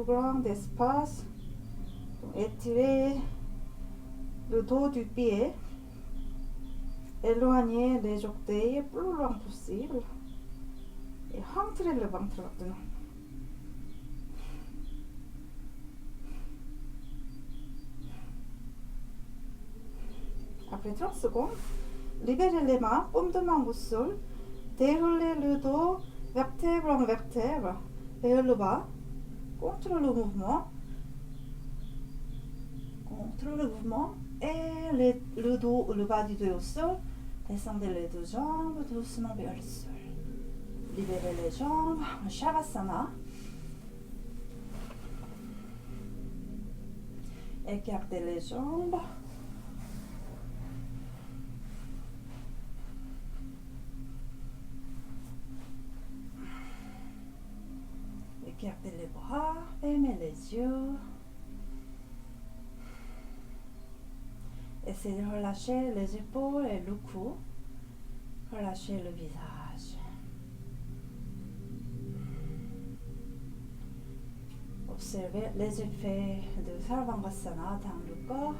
grand d'espace. Étirez le dos du pied. Éloignez les orteils le plus loin possible. Et rentrez le ventre maintenant. Après 30 secondes, libérez les mains, paume de main au sol. Déroulez le dos vertèbre en vertèbre vers le bas. Contrôlez le mouvement. Contrôlez le mouvement. Et le dos ou le bas du dos au sol. Descendez les deux jambes doucement vers le sol. Libérez les jambes. Shavasana. Écartez les jambes. Écartez les bras, fermez les yeux. Essayez de relâcher les épaules et le cou. Relâchez le visage. Observez les effets de Sarvangasana dans le corps.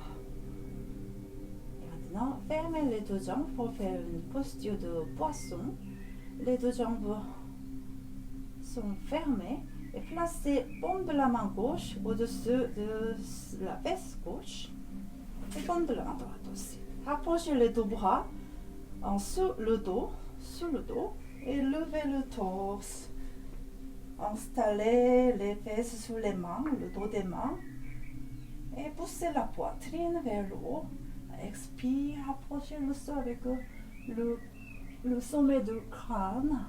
Et maintenant, fermez les deux jambes pour faire une posture de poisson. Les deux jambes sont fermées. Et placez paume de la main gauche au-dessus de la fesse gauche et paume de la main droite aussi. Rapprochez les deux bras sous le dos et levez le torse. Installez les fesses sous les mains, le dos des mains et poussez la poitrine vers le haut. Expire, rapprochez le sol avec le sommet du crâne.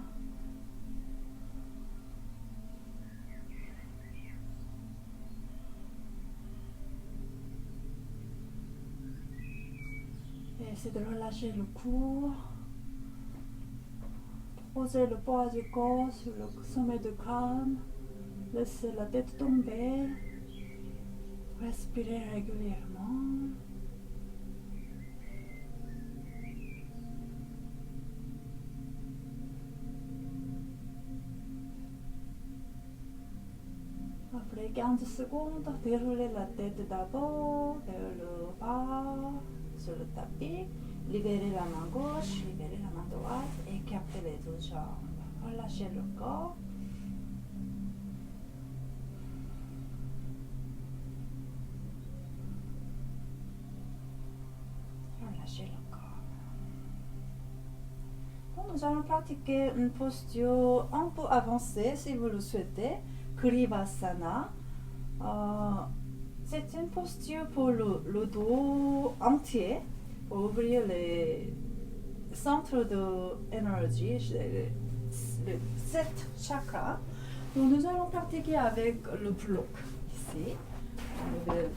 Essayez de relâcher le cou. Posez le poids du corps sur le sommet du crâne. Laissez la tête tomber. Respirez régulièrement. Après 15 secondes, déroulez la tête d'abord vers le bas. Sur le tapis, libérez la main gauche, libérez la main droite, écartez les deux jambes, relâchez le corps. Relâchez le corps. Bon, nous allons pratiquer une posture un peu avancée si vous le souhaitez, Krivasana. C'est une posture pour le dos entier, pour ouvrir les centres d'énergie, les 7 chakras. Donc nous allons pratiquer avec le bloc ici, le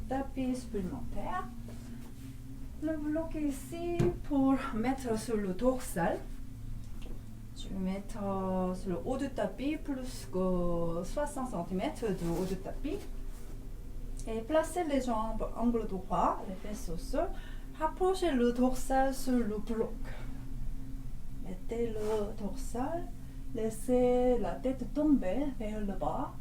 tapis supplémentaire. Le bloc ici pour mettre sur le dorsal. Je vais mettre sur le haut du tapis, plus que 60 cm du haut du tapis. Et placez les jambes angle droit, les fesses au sol. Rapprochez le dorsal sur le bloc. Mettez le dorsal. Laissez la tête tomber vers le bas.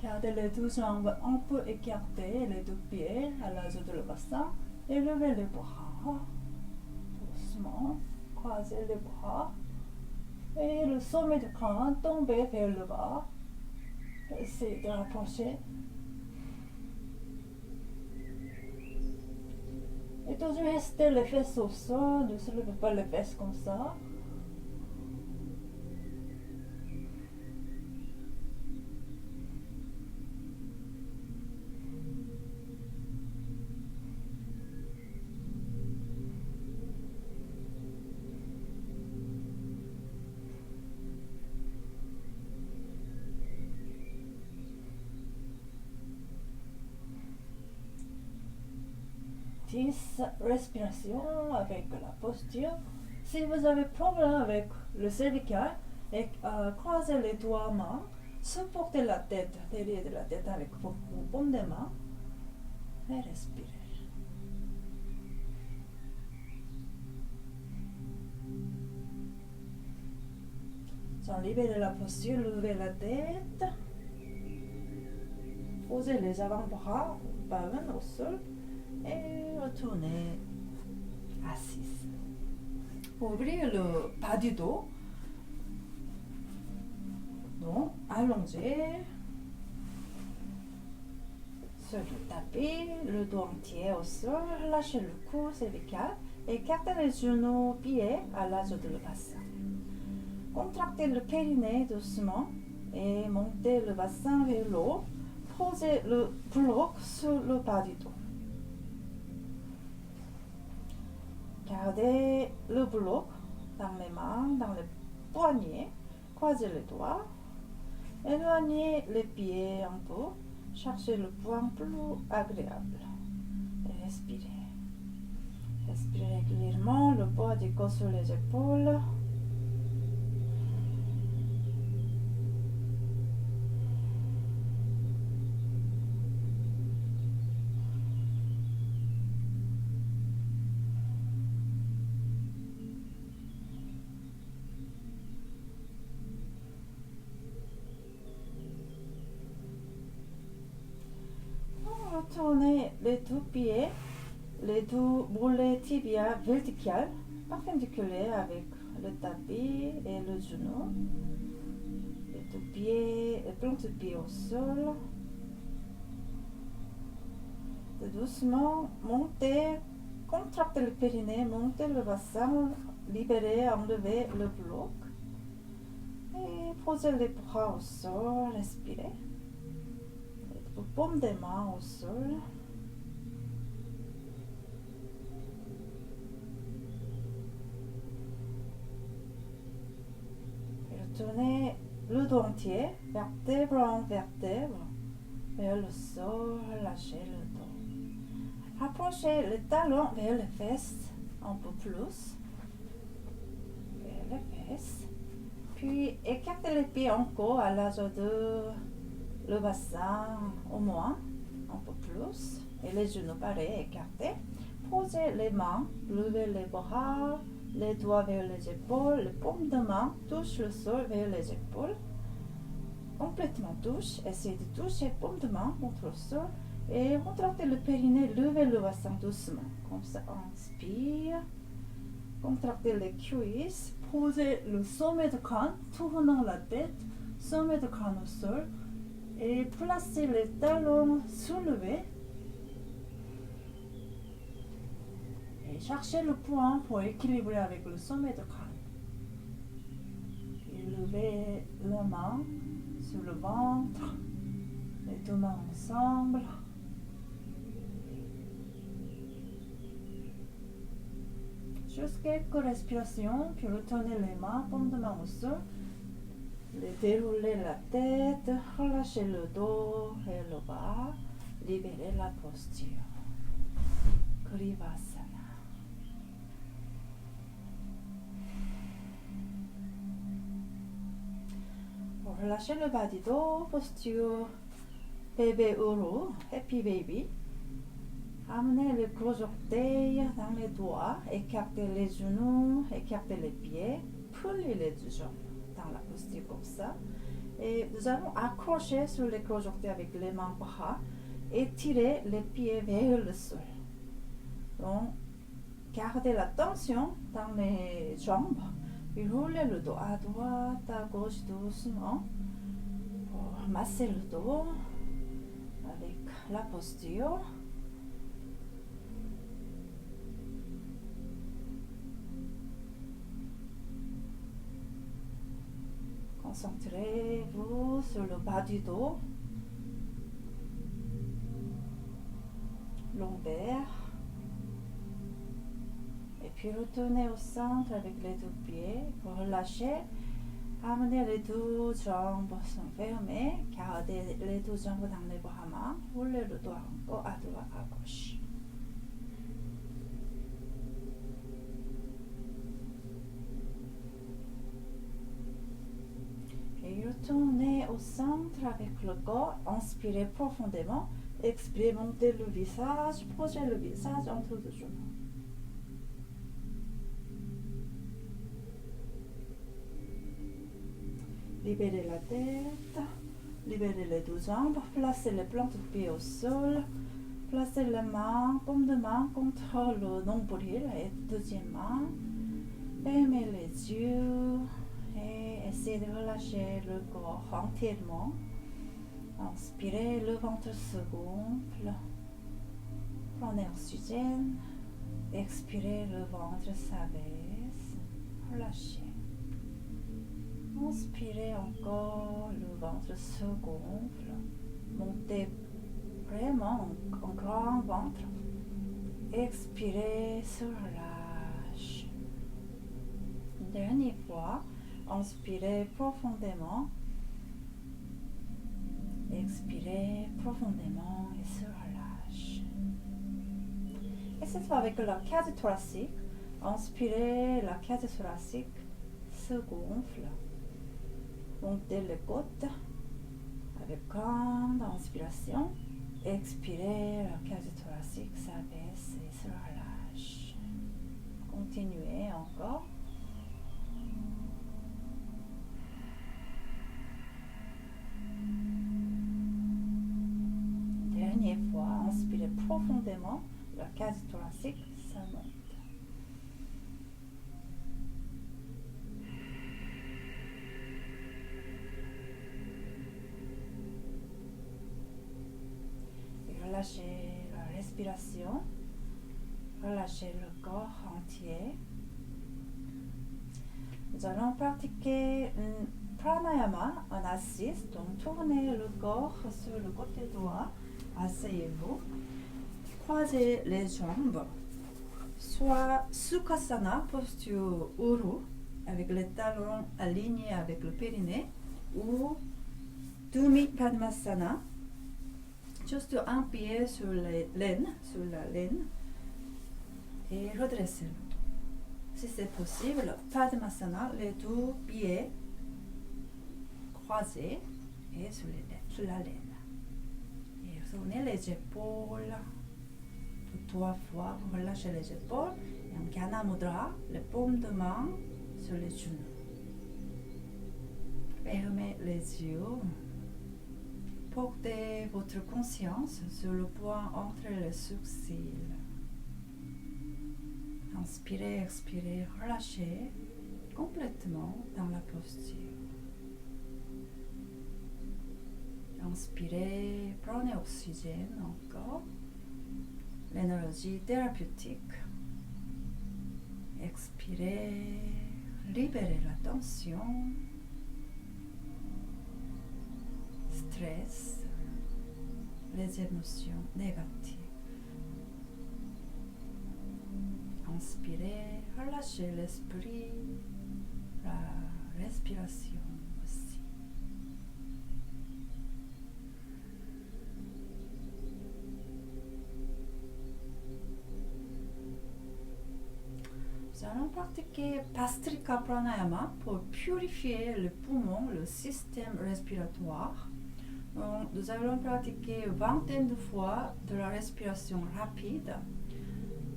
Gardez les deux jambes un peu écartées, les deux pieds à l'âge de le bassin. Et levez les bras. Doucement. Croisez les bras. Et le sommet du crâne tomber vers le bas. Essayez de rapprocher. Et toujours rester les fesses au sol, ne se levez pas les fesses comme ça. Respiration avec la posture. Si vous avez problème avec le cervical, croisez les doigts mains, supportez la tête derrière de la tête avec vos paumes des mains et respirez. Sans libérer la posture, levez la tête. Posez les avant-bras au sol et retournez assise. Ouvrez le bas du dos. Donc, allongez sur le tapis, le dos entier au sol, relâchez le cou cervical, écartez les genoux, pieds à l'âge de le bassin. Contractez le périnée doucement et montez le bassin vers le haut. Posez le bloc sur le bas du dos. Gardez le bloc dans les mains, dans les poignets. Croisez les doigts. Éloignez les pieds un peu. Cherchez le point plus agréable. Et respirez. Respirez régulièrement, le poids du corps sur les épaules. Retournez les deux pieds, les deux boulets tibia verticales, perpendiculaires avec le tapis et le genou. Les deux pieds, les plantes de pied au sol. Doucement, montez, contractez le périnée, montez le bassin, libérez, enlevez le bloc. Et posez les bras au sol, respirez. Paume des mains au sol. Et retournez le dos entier, vertèbre en vertèbre, vers le sol, relâchez le dos. Approchez les talons vers les fesses, un peu plus, vers les fesses. Puis écartez les pieds encore à l'âge de le bassin au moins, un peu plus, et les genoux pareils écartés. Posez les mains, levez les bras, les doigts vers les épaules, les paumes de main touchent le sol vers les épaules. Complètement touche, essayez de toucher paume de main contre le sol et contractez le périnée, levez le bassin doucement. Comme ça, inspire, contractez les cuisses, posez le sommet de crâne, tournant la tête, sommet de crâne au sol. Et placez les talons soulevés. Et cherchez le point pour équilibrer avec le sommet de crâne. Et levez la main sur le ventre, les deux mains ensemble. Juste quelques respirations, puis retournez les mains, paume de main au sol. Déroulez la tête, relâchez le dos et le bas, libérez la posture. Krivasana. Pour relâcher le bas du dos, posture bébé heureux, happy baby. Amenez les gros orteils dans les doigts, écartez les genoux, écartez les pieds, pliez les deux jambes dans la posture comme ça. Et nous allons accrocher sur les gros orteils avec les mains bras et tirer les pieds vers le sol. Donc, gardez la tension dans les jambes, puis roulez le dos à droite, à gauche doucement pour masser le dos avec la posture. Concentrez-vous sur le bas du dos, lombaire, et puis retournez au centre avec les deux pieds pour relâcher. Amenez les deux jambes sont fermées, gardez les deux jambes dans les bras-mains, roulez le dos encore à droite, à gauche. Et retournez au centre avec le corps, inspirez profondément, expirez, montez le visage, posez le visage entre les genoux. Libérez la tête, Libérez les deux jambes, placez les plantes de pied au sol, placez les mains, paume de main contre le nombril et deuxième main. Fermez les yeux et essayez de relâcher le corps entièrement. Inspirez, le ventre se gonfle. Prenez oxygène. Expirez, le ventre s'abaisse. Relâchez. Inspirez encore, le ventre se gonfle. Montez vraiment un grand ventre. Expirez, se relâche. Une dernière fois, inspirez profondément. Expirez profondément et se relâche. Et cette fois avec la cage thoracique, inspirez, la cage thoracique se gonfle. Montez les côtes avec grande inspiration. Expirez, la cage thoracique s'abaisse et se relâche. Continuez encore. Dernière fois, inspirez profondément, la cage thoracique se monte. Relâchez la respiration, relâchez le corps entier. Nous allons pratiquer un pranayama en assise, donc tournez le corps sur le côté droit, asseyez-vous, croisez les jambes, soit Sukhasana, posture Uru, avec les talons alignés avec le périnée, ou Dumi Padmasana, juste un pied sur la laine, et redressez le dos. Si c'est possible, Padmasana, les deux pieds croisés et sur la laine. Et tournez les épaules. 3 fois, vous relâchez les épaules. Et en Gana Mudra, les paumes de main sur les genoux. Fermez les yeux. Portez votre conscience sur le point entre les sourcils. Inspirez, expirez, relâchez complètement dans la posture. Inspirez, prenez oxygène encore. L'énergie thérapeutique. Expirez, libérez la tension, stress, les émotions négatives. Inspirez, relâchez l'esprit, la respiration aussi. Nous allons pratiquer Pastrika Pranayama pour purifier le poumon, le système respiratoire. Donc, nous allons pratiquer une vingtaine de fois de la respiration rapide.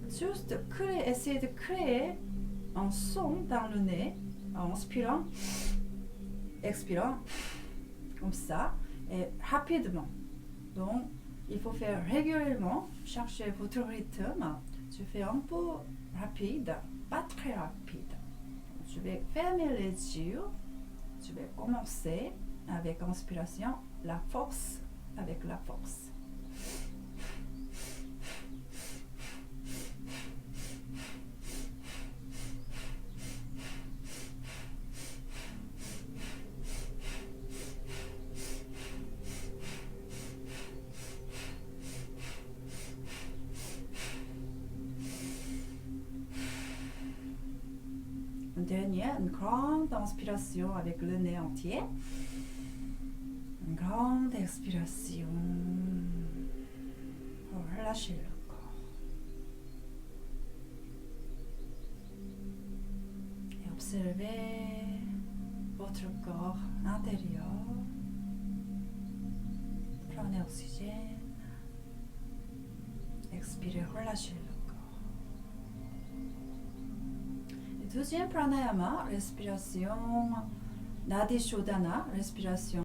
Juste essayer de créer un son dans le nez en inspirant, expirant, comme ça, et rapidement. Donc, il faut faire régulièrement, chercher votre rythme. Je fais un peu rapide, pas très rapide. Je vais fermer les yeux. Je vais commencer avec inspiration, la force, avec la force. Une dernière, une grande inspiration avec le nez entier. Une grande expiration. Relâchez le corps. Et observez votre corps intérieur. Prenez oxygène. Expirez, relâchez le corps. Et deuxième pranayama, respiration Nadi Shodhana, respiration